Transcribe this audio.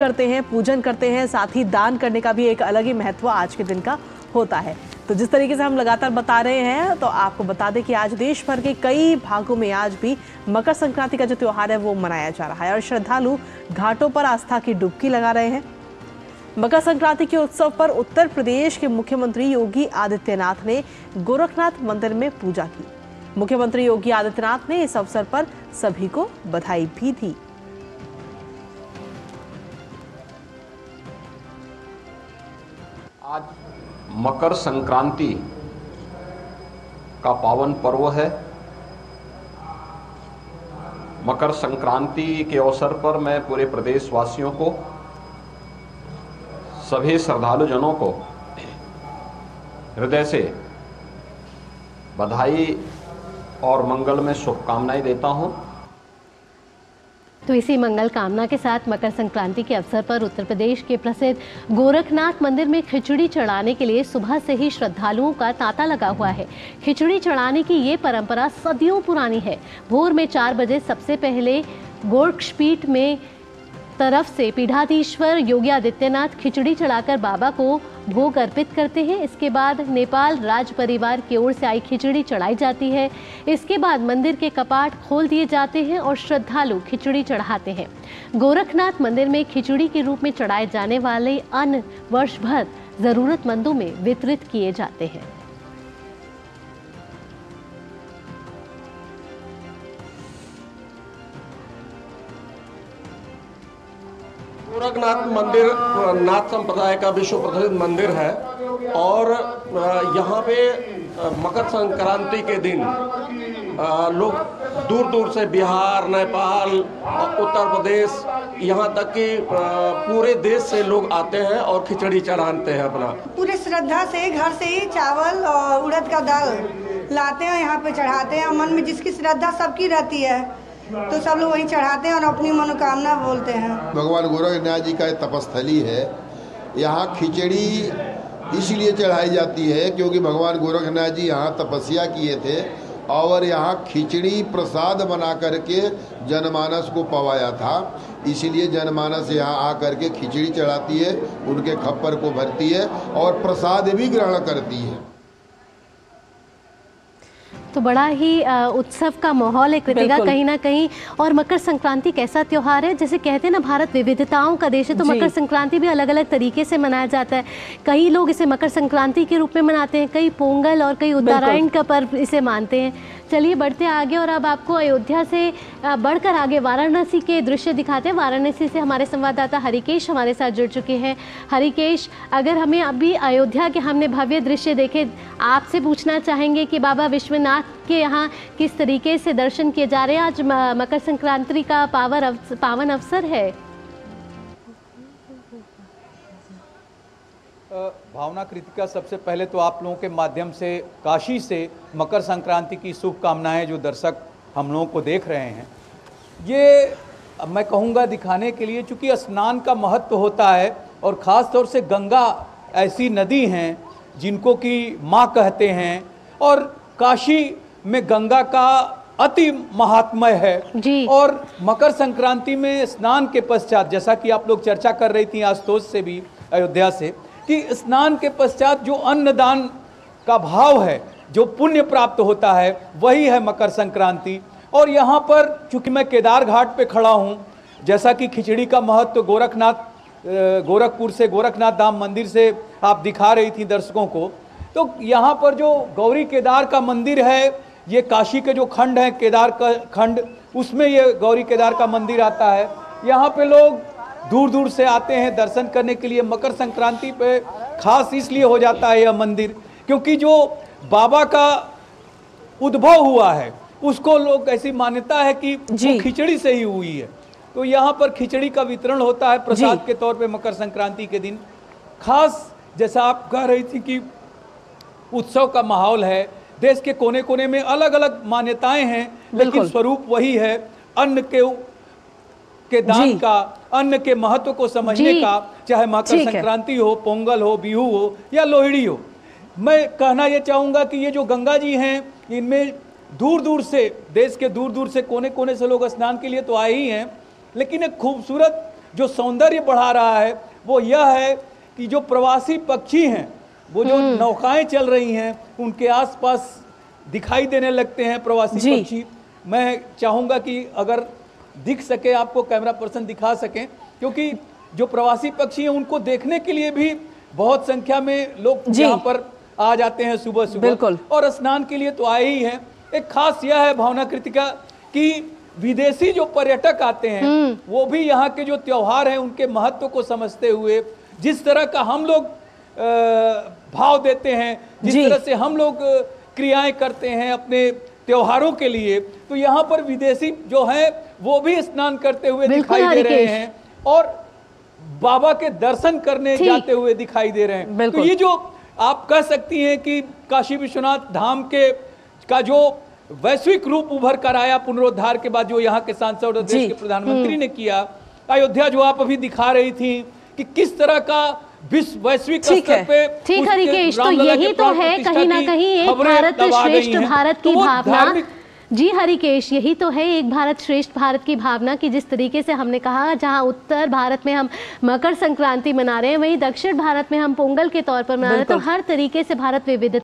करते हैं, पूजन करते हैं, साथ ही दान करने का भी एक अलग ही महत्व आज के दिन का होता है। तो जिस तरीके से हम लगातार बता रहे हैं, तो आपको बता दें कि आज देश भर के कई भागों में आज भी मकर संक्रांति का जो त्योहार है वो मनाया जा रहा है और श्रद्धालु घाटों पर आस्था की डुबकी लगा रहे हैं। मकर संक्रांति के उत्सव पर उत्तर प्रदेश के मुख्यमंत्री योगी आदित्यनाथ ने गोरखनाथ मंदिर में पूजा की। मुख्यमंत्री योगी आदित्यनाथ ने इस अवसर पर सभी को बधाई भी दी। आज मकर संक्रांति का पावन पर्व है। मकर संक्रांति के अवसर पर मैं पूरे प्रदेशवासियों को, सभी श्रद्धालु जनों को हृदय से बधाई और मंगलमय शुभकामनाएं देता हूं। तो इसी मंगल कामना के साथ मकर संक्रांति के अवसर पर उत्तर प्रदेश के प्रसिद्ध गोरखनाथ मंदिर में खिचड़ी चढ़ाने के लिए सुबह से ही श्रद्धालुओं का तांता लगा हुआ है। खिचड़ी चढ़ाने की ये परंपरा सदियों पुरानी है। भोर में 4 बजे सबसे पहले गोरक्षपीठ में तरफ से पीठाधीश्वर योगी आदित्यनाथ खिचड़ी चढ़ाकर बाबा को भोग अर्पित करते हैं। इसके बाद नेपाल राज परिवार की ओर से आई खिचड़ी चढ़ाई जाती है। इसके बाद मंदिर के कपाट खोल दिए जाते हैं और श्रद्धालु खिचड़ी चढ़ाते हैं। गोरखनाथ मंदिर में खिचड़ी के रूप में चढ़ाए जाने वाले अन्न वर्ष भर जरूरतमंदों में वितरित किए जाते हैं। गोरखनाथ मंदिर नाथ संप्रदाय का विश्व प्रसिद्ध मंदिर है और यहाँ पे मकर संक्रांति के दिन लोग दूर दूर से बिहार, नेपाल, उत्तर प्रदेश, यहाँ तक कि पूरे देश से लोग आते हैं और खिचड़ी चढ़ाते हैं। अपना पूरे श्रद्धा से घर से ही चावल और उड़द का दाल लाते हैं, यहाँ पे चढ़ाते हैं। मन में जिसकी श्रद्धा सबकी रहती है तो सब लोग वहीं चढ़ाते हैं और अपनी मनोकामना बोलते हैं। भगवान गोरखनाथ जी का तपस्थली है। यहाँ खिचड़ी इसलिए चढ़ाई जाती है क्योंकि भगवान गोरखनाथ जी यहाँ तपस्या किए थे और यहाँ खिचड़ी प्रसाद बना करके जनमानस को पवाया था। इसीलिए जनमानस यहाँ आकर के खिचड़ी चढ़ाती है, उनके खप्पर को भरती है और प्रसाद भी ग्रहण करती है। तो बड़ा ही उत्सव का माहौल है कृतिका कहीं ना कहीं। और मकर संक्रांति कैसा त्योहार है, जैसे कहते हैं ना भारत विविधताओं का देश है, तो मकर संक्रांति भी अलग अलग तरीके से मनाया जाता है। कई लोग इसे मकर संक्रांति के रूप में मनाते हैं, कई पोंगल और कई उत्तरायण का पर्व इसे मानते हैं। चलिए बढ़ते आगे और अब आपको अयोध्या से बढ़कर आगे वाराणसी के दृश्य दिखाते हैं। वाराणसी से हमारे संवाददाता हरिकेश हमारे साथ जुड़ चुके हैं। हरिकेश, अगर हमें अभी अयोध्या के हमने भव्य दृश्य देखे, आपसे पूछना चाहेंगे कि बाबा विश्वनाथ के यहाँ किस तरीके से दर्शन किए जा रहे हैं। आज मकर संक्रांति का पावन अवसर है। भावना कृतिका, सबसे पहले तो आप लोगों के माध्यम से काशी से मकर संक्रांति की शुभकामनाएं जो दर्शक हम लोगों को देख रहे हैं, ये मैं कहूँगा दिखाने के लिए, चूँकि स्नान का महत्व होता है और ख़ास तौर से गंगा ऐसी नदी हैं जिनको कि माँ कहते हैं और काशी में गंगा का अति महात्म्य है जी। और मकर संक्रांति में स्नान के पश्चात, जैसा कि आप लोग चर्चा कर रही थी आशुतोष से भी अयोध्या से, कि स्नान के पश्चात जो अन्नदान का भाव है, जो पुण्य प्राप्त होता है, वही है मकर संक्रांति। और यहाँ पर चूंकि मैं केदार घाट पे खड़ा हूँ, जैसा कि खिचड़ी का महत्व गोरखपुर से गोरखनाथ धाम मंदिर से आप दिखा रही थी दर्शकों को, तो यहाँ पर जो गौरी केदार का मंदिर है, ये काशी के जो खंड है, केदार का खंड, उसमें ये गौरी केदार का मंदिर आता है। यहाँ पे लोग दूर दूर से आते हैं दर्शन करने के लिए। मकर संक्रांति पे खास इसलिए हो जाता है यह मंदिर क्योंकि जो बाबा का उद्भव हुआ है उसको लोग, ऐसी मान्यता है कि वो खिचड़ी से ही हुई है। तो यहाँ पर खिचड़ी का वितरण होता है प्रसाद के तौर पे मकर संक्रांति के दिन। खास जैसा आप कह रही थी कि उत्सव का माहौल है, देश के कोने कोने में अलग अलग मान्यताएं हैं, लेकिन स्वरूप वही है, अन्न के दान का, अन्न के महत्व को समझने का, चाहे मकर संक्रांति हो, पोंगल हो, बिहू हो या लोहड़ी हो। मैं कहना ये चाहूँगा कि ये जो गंगा जी हैं, इनमें दूर दूर से, देश के दूर दूर से, कोने कोने से लोग स्नान के लिए तो आए ही हैं, लेकिन एक खूबसूरत जो सौंदर्य बढ़ा रहा है वो यह है कि जो प्रवासी पक्षी हैं, वो जो नौकाएं चल रही हैं उनके आसपास दिखाई देने लगते हैं प्रवासी पक्षी। मैं चाहूँगा कि अगर दिख सके आपको, कैमरा पर्सन दिखा सकें, क्योंकि जो प्रवासी पक्षी हैं उनको देखने के लिए भी बहुत संख्या में लोग यहाँ पर आ जाते हैं सुबह सुबह, और स्नान के लिए तो आए ही हैं। एक खास यह है भावना कृतिका कि विदेशी जो पर्यटक आते हैं वो भी यहाँ के जो त्योहार हैं उनके महत्व को समझते हुए, जिस तरह का हम लोग भाव देते हैं, जिस तरह से हम लोग क्रियाएं करते हैं अपने त्योहारों के लिए, तो यहाँ पर विदेशी जो है वो भी स्नान करते हुए दिखाई दे रहे हैं और बाबा के दर्शन करने जाते हुए दिखाई दे रहे हैं। तो ये जो आप कह सकती हैं कि काशी विश्वनाथ धाम का जो वैश्विक रूप उभर कर आया पुनरुद्धार के बाद, जो यहाँ के सांसद और देश के प्रधानमंत्री ने किया, अयोध्या जो आप अभी दिखा रही थी कि किस तरह का विश्व वैश्विक स्तर पे, ठीक हरिकेश, तो यही तो है कहीं ना कहीं एक भारत श्रेष्ठ भारत की भावना। जी हरिकेश, यही तो है एक भारत श्रेष्ठ भारत की भावना कि जिस तरीके से हमने कहा, जहां उत्तर भारत में हम मकर संक्रांति मना रहे हैं, वहीं दक्षिण भारत में हम पोंगल के तौर पर मना रहे हैं। तो हर तरीके से भारत विविधता